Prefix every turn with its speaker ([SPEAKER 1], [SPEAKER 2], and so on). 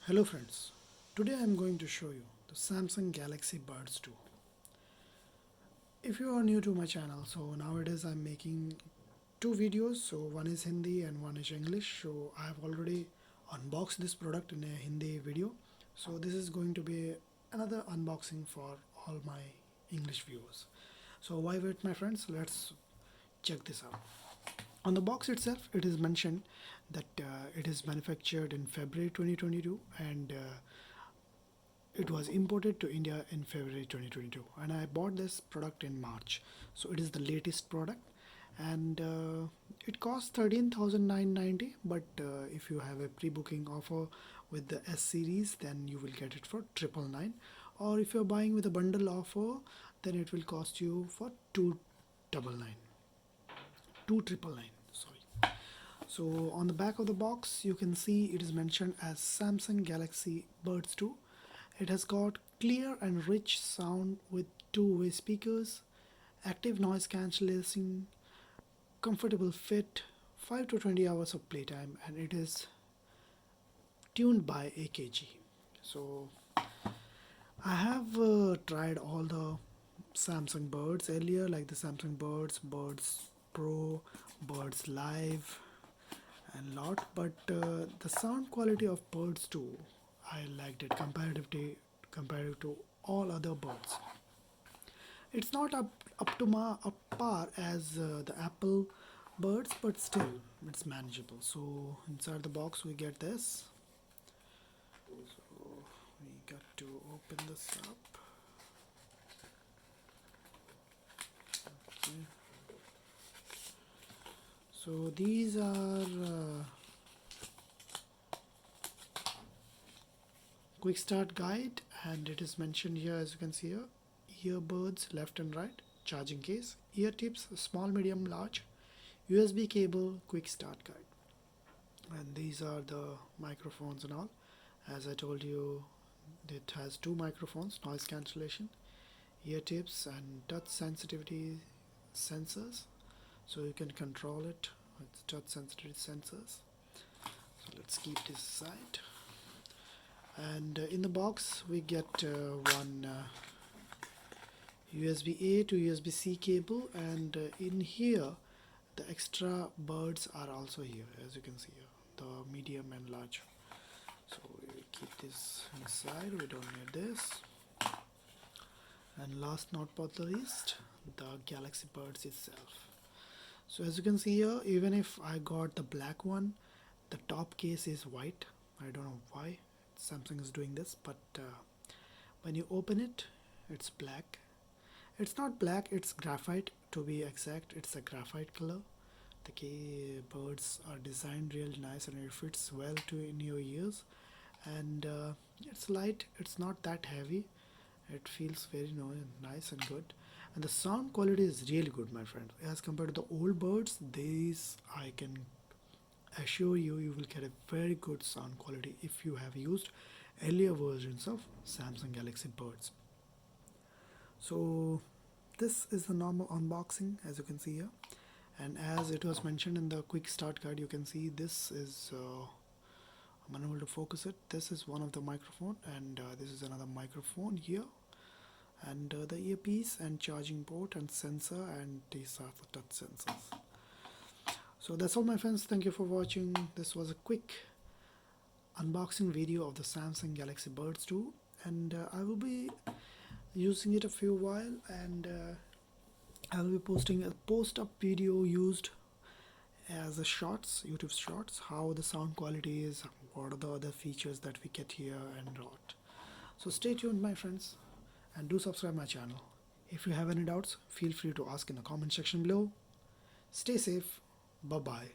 [SPEAKER 1] Hello friends, today I am going to show you the Samsung Galaxy Buds 2. If you are new to my channel, so nowadays I am making two videos, so one is Hindi and one is English. So I have already unboxed this product in a Hindi video, so this is going to be another unboxing for all my English viewers. So why wait my friends, let's check this out. On the box itself it is mentioned that it is manufactured in February 2022 and it was imported to India in February 2022, and I bought this product in March. So it is the latest product, and it costs 13,990. But if you have a pre-booking offer with the S series, then you will get it for 999. Or if you're buying with a bundle offer, then it will cost you for 299. Sorry. So on the back of the box, you can see it is mentioned as Samsung Galaxy Buds 2. It has got clear and rich sound with two-way speakers, active noise cancellation, comfortable fit, 5 to 20 hours of playtime, and it is tuned by AKG. So I have tried all the Samsung Buds earlier, like the Samsung Buds, Buds Pro, Buds Live, and lot, but the sound quality of Buds 2, I liked it comparative to all other Buds. It's not up par as the Apple Buds, but still it's manageable. So inside the box we get this. So we got to open this up. Okay. So these are quick start guide, and it is mentioned here, as you can see here, earbuds left and right, charging case, ear tips small, medium, large, USB cable, quick start guide, and these are the microphones and all. As I told you, it has two microphones, noise cancellation, ear tips, and touch sensitivity sensors, so you can control it with touch sensitivity sensors. So let's keep this aside. And in the box we get one USB-A to USB-C cable, and in here the extra buds are also here, as you can see here, the medium and large. So we will keep this inside, we don't need this. And last not but the least, the Galaxy Buds itself. So as you can see here, even if I got the black one, the top case is white. I don't know why Samsung is doing this, but when you open it, it's black. It's not black, it's graphite to be exact. It's a graphite color. The buds are designed really nice and it fits well to in your ears, and it's light, it's not that heavy, it feels very nice and good, and the sound quality is really good, my friend. As compared to the old buds, these, I can assure you, you will get a very good sound quality if you have used earlier versions of Samsung Galaxy Buds. So this is the normal unboxing, as you can see here, and as it was mentioned in the quick start guide, you can see this is I'm unable to focus it. This is one of the microphone, and this is another microphone here, and the earpiece and charging port and sensor, and these are the touch sensors. So that's all, my friends. Thank you for watching. This was a quick unboxing video of the Samsung Galaxy Buds 2, and I will be using it a few while, and I will be posting a post-up video used as a shorts, YouTube shorts, how the sound quality is, what are the other features that we get here and what. So stay tuned, my friends, and do subscribe my channel. If you have any doubts, feel free to ask in the comment section below. Stay safe. Bye bye.